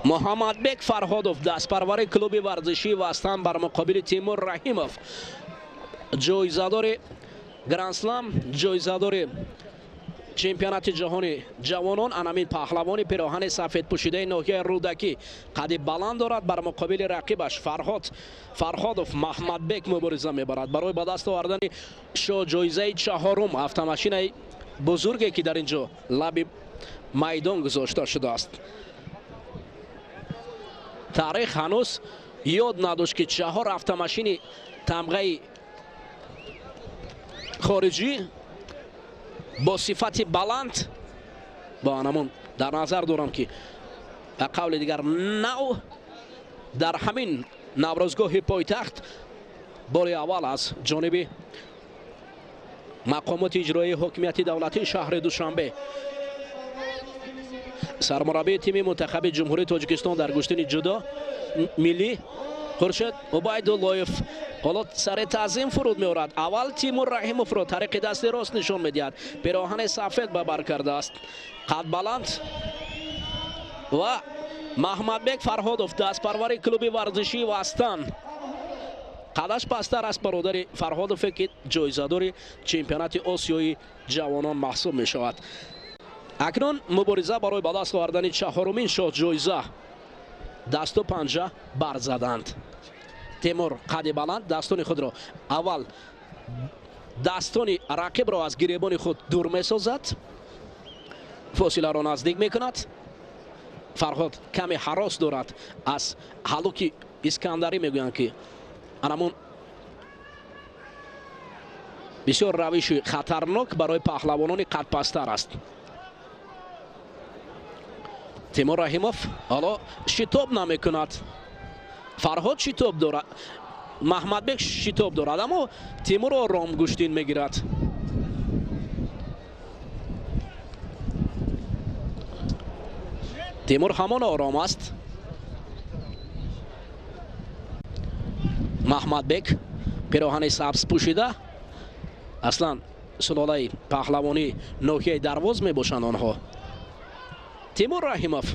محمدبek فرهادов дастпарвари клуби варзишии Вастан бар муқобили Тимур Раҳимов, ҷоизадори гранд-слам, ҷоизадори чемпионати ҷаҳони ҷавонон, анамин паҳлавони пироҳани сафедпӯшидаи ноҳияи рӯдакӣ қади баланд дорад. Бар муқобили рақибаш Фарҳодов Маҳмадбек мубориза мебарад барои ба даст овардани ҷоизаи чаҳорум, автомашинаи бузурге ки дар ин ҷо лаби майдон гузошта шудааст. таърих ҳанӯз ёд надошт ки 4 автомашини тамғаи хориҷӣ бо сифати баланд, бо анамон дар назар дорам ки ба қавли дигар нав дар ҳамин наврӯзгоҳи пойтахт бори аввал аз ҷониби мақомоти иҷроии ҳокимияти давлатии шаҳри Душанбе сармураббии тими мунтахаби ҷумҳурии Тоҷикистон дар гӯштини ҷудо миллӣ Хуршед Убайдуллоев ҳоло сари тазим фуруд меорад. Аввал Тимур Раҳимовро тариқи дасти рост нишон медиҳад. Пироҳани сафед ба бар кардааст. Қад баланд ва Маҳмадбек Фарҳодов дастпарвари клуби варзишии Вастан. қадаш пастар аст бародари Фарҳодове ки ҷоизадори чемпионати Осиёи ҷавонон маҳсуб мешавад. акнун мубориза барои ба даст овардани 4-умин шоҳҷоиза дасту панҷа бар заданд. Тимур қади баланд дастони худро аввал дастони рақибро аз гиребони худ дур месозад, фосиларо наздик мекунад. Фарҳод каме ҳарос дорад аз ҳалуки Искандарӣ, мегӯянд ки анамун бисёр равиши хатарнок барои паҳлавонони қадпастар аст. Тимур Раҳимов ҳоло шитоб намекунад. Фарҳод шитоб дорад, Маҳмадбек шитоб дорад, аммо Тимур ором гӯштин мегирад. Тимур ҳамон ором аст. Маҳмадбек пироҳани сабз пӯшида, аслан сулолаи паҳлавони ноҳияи Дарвоз мебошанд онҳо. Тимур Раҳимов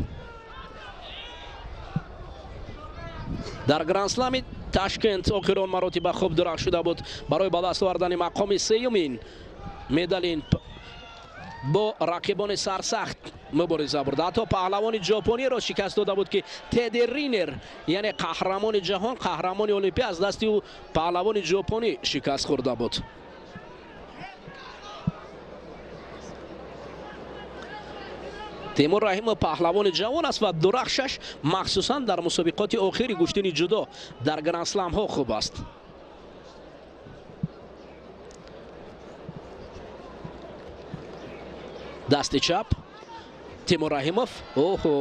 дар гранд-слами Ташкент охирон маротиба хуб дурахшуда буд барои ба даст овардани мақоми сеюмин медалин бо рақибони сарсахт мубориза бурд. ҳатто паҳлавони ҷопониро шикаст дода буд ки Теди Ринер, яъне қаҳрамони ҷаҳон, қаҳрамони олимпия, аз дасти ӯ паҳлавони ҷопонӣ шикаст хӯрда буд. Тимур Раҳимов паҳлавони ҷавон аст ва дурахшаш махсусан дар мусобиқоти охири гӯштини ҷудо дар гранд-сламҳо хуб аст. дасти чап Тимур Раҳимов, оҳо,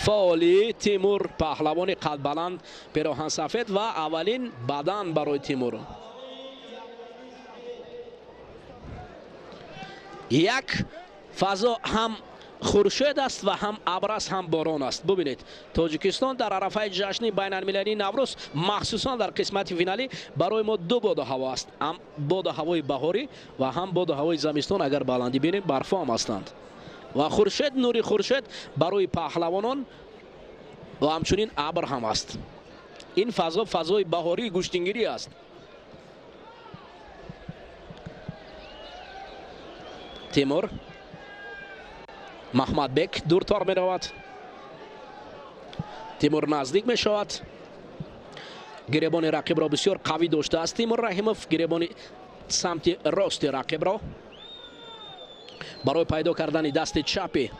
фаъоли Тимур, паҳлавони қадбаланд, пироҳан сафед ва аввалин бадан барои Тимур. як фазо ҳам хуршед аст ва ҳам абр аст, ҳам борон аст. бубинед, Тоҷикистон дар арафаи ҷашни байналмилалии Наврӯз, махсусан дар қисмати финалӣ барои мо ду боду ҳаво аст. ҳам боду ҳавои баҳорӣ ва ҳам боду ҳавои зимистон. агар баландӣ бинем, барфу ҳам ҳастанд. ва хуршед, нури хуршед барои паҳлавонон ва ҳамчунин абр ҳам аст. ин фазо фазои баҳории гӯштингирӣ аст. Тимур Маҳмадбек дуртор меравад. Тимур наздик мешавад. гиребони рақибро бисёр қавӣ доштааст Тимур Раҳимов. гиребони самти рости рақибро барои пайдо кардани дасти чапи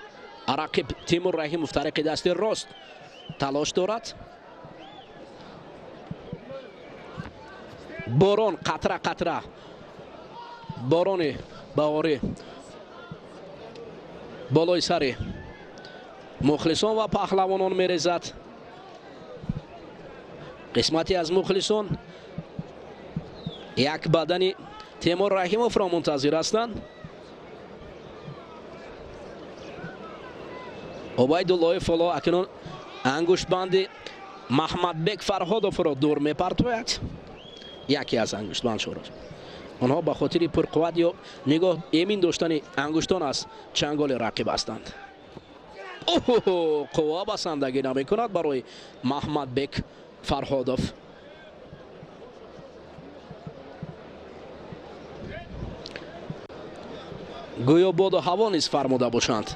рақиб Тимур Раҳимов тариқи дасти рост талош дорад. борон қатра қатра, борони баҳорӣ болои сари мухлисон ва паҳлавонон мерезад. қисмате аз мухлисон як бадани Тимур Раҳимовро мунтазир ҳастанд. Убайдуллоев ҳоло акнун ангуштбанди Маҳмадбек Фарҳодовро дур мепартояд. яке аз ангуштбандшоро онҳо ба хотири пурқувват ё нигоҳ эмин доштани ангуштон аз чанголи рақиб ҳастанд. қувва басандагӣ намекунад барои Маҳмадбек Фарҳодов. гӯё боду ҳаво низ фармуда бошанд.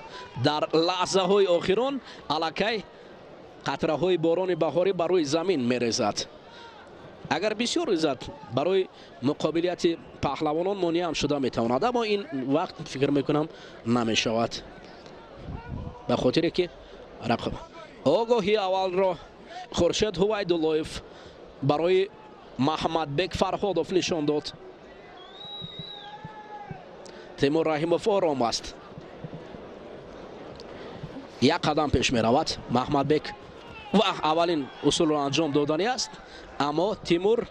Дар лаҳзаҳои охирон аллакай қатраҳои борони баҳорӣ ба рӯи замин мерезад. агар бисёр резад барои муқобилияти паҳлавонон монеам шуда метавонад, аммо ин вақт фикр мекунам намешавад, ба хотире ки рақоб огоҳи аввалро Хуршед Ҳувайдуллоев барои Маҳмадбек Фарҳодов нишон дод. Тимур Раҳимов ором аст. як қадам пеш меравад Маҳмадбек ва аввалин усулро анҷом додани аст, аммо Тимур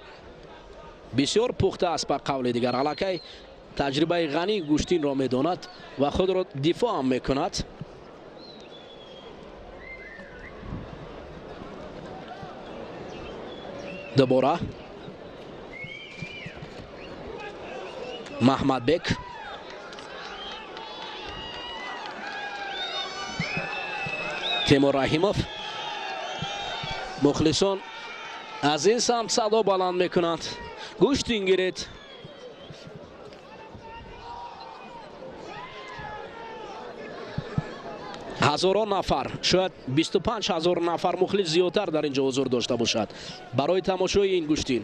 бисёр пухта аст. ба қавли дигар аллакай таҷрибаи ғании гӯштинро медонад ва худро дифоъ ҳам мекунад. дубора Маҳмадбек Тимур Раҳимов. мухлисон аз ин самт садо баланд мекунанд. гӯштин гиред. ҳазорон нафар, шояд 25 000 нафар мухлис зиёдтар дар инҷо ҳузур дошта бошад барои тамошои ин гӯштин.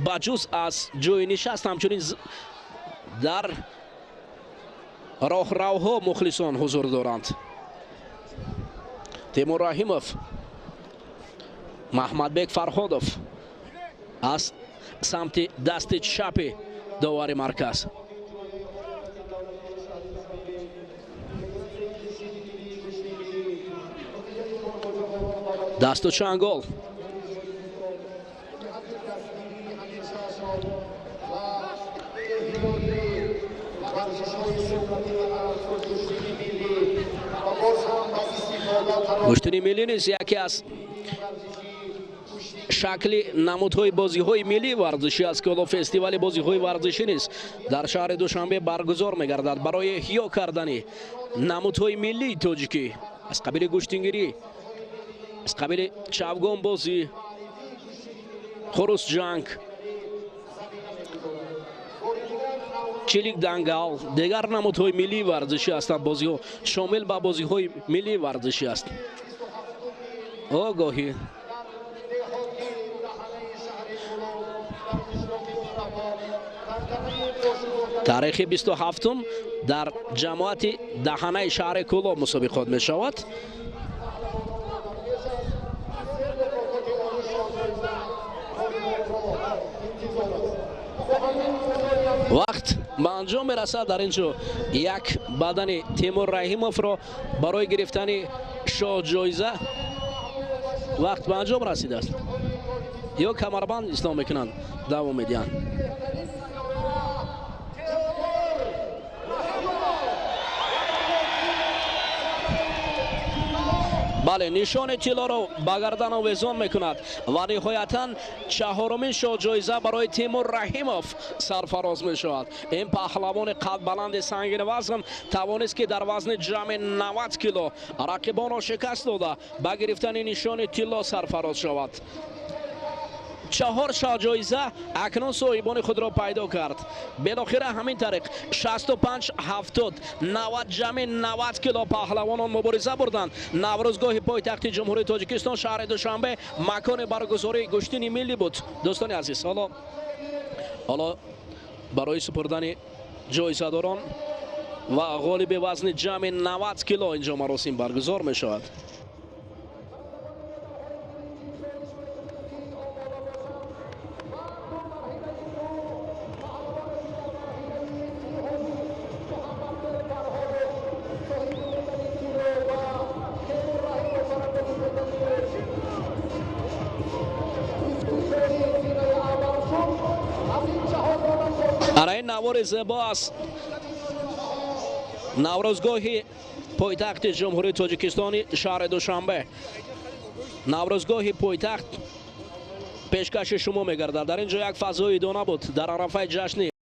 ба ҷуз аз ҷои нишаст ҳамчунин дар роҳравҳо мухлисон ҳузур доранд. Тимур Раҳимов, Маҳмадбек Фарҳодов аз самти дасти чапи довари марказ. дасту чангол. гӯштини миллӣ низ яке аз шакли намудҳои бозиҳои миллии варзишӣ аст ки ҳоло фестивали бозиҳои варзишӣ низ дар шаҳри Душанбе баргузор мегардад барои эҳё кардани намудҳои миллии тоҷикӣ аз қабили гӯштингирӣ, аз қабили чавгонбозӣ, хурусҷанг, чилик дангал, дигар намудҳои миллии варзишӣ ҳастанд. бозиҳо шомил ба бозиҳои миллии варзишӣ аст. огоҳӣ таърихи 27-ум дар ҷамоати даҳанаи шаҳри Кӯлоб мусобиқот мешавад. вақт ба анҷом мерасад. дар ин ҷо як бадани Тимур Раҳимовро барои гирифтани шоҳҷоиза вақт ба анҷом расидааст. ё камарбанд ислом мекунанд, давом медиҳанд. бале, нишони тиллоро ба гардан овезон мекунад ва ниҳоятан чаҳорумин шоҳҷоиза барои Тимур Раҳимов сарфароз мешавад. ин паҳлавони қадбаланди сангини вазн тавонист ки дар вазни ҷамъи 90 кило рақибонро шикаст дода ба гирифтани нишони тилло сарфароз шавад. 4 шоҳҷоиза акнун соҳибони худро пайдо кард. белохира ҳамин тариқ 65 70 90 ҷамъи 90 кило паҳлавонон мубориза бурданд. наврӯзгоҳи пойтахти ҷумҳурии Тоҷикистон шаҳри Душанбе макони баргузории гӯштини миллӣ буд. дӯстони азиз, ҳоло барои супурдани ҷоизадорон ва ғолиби вазни ҷамъи 90 кило инҷо маросим баргузор мешавад. ин навори зебо аст. наврӯзгоҳи пойтахти ҷумҳурии Тоҷикистони шаҳри Душанбе. наврӯзгоҳи пойтахт пешкаши шумо мегардад. дар ин ҷо як фазои дона буд дар арафаи ҷашни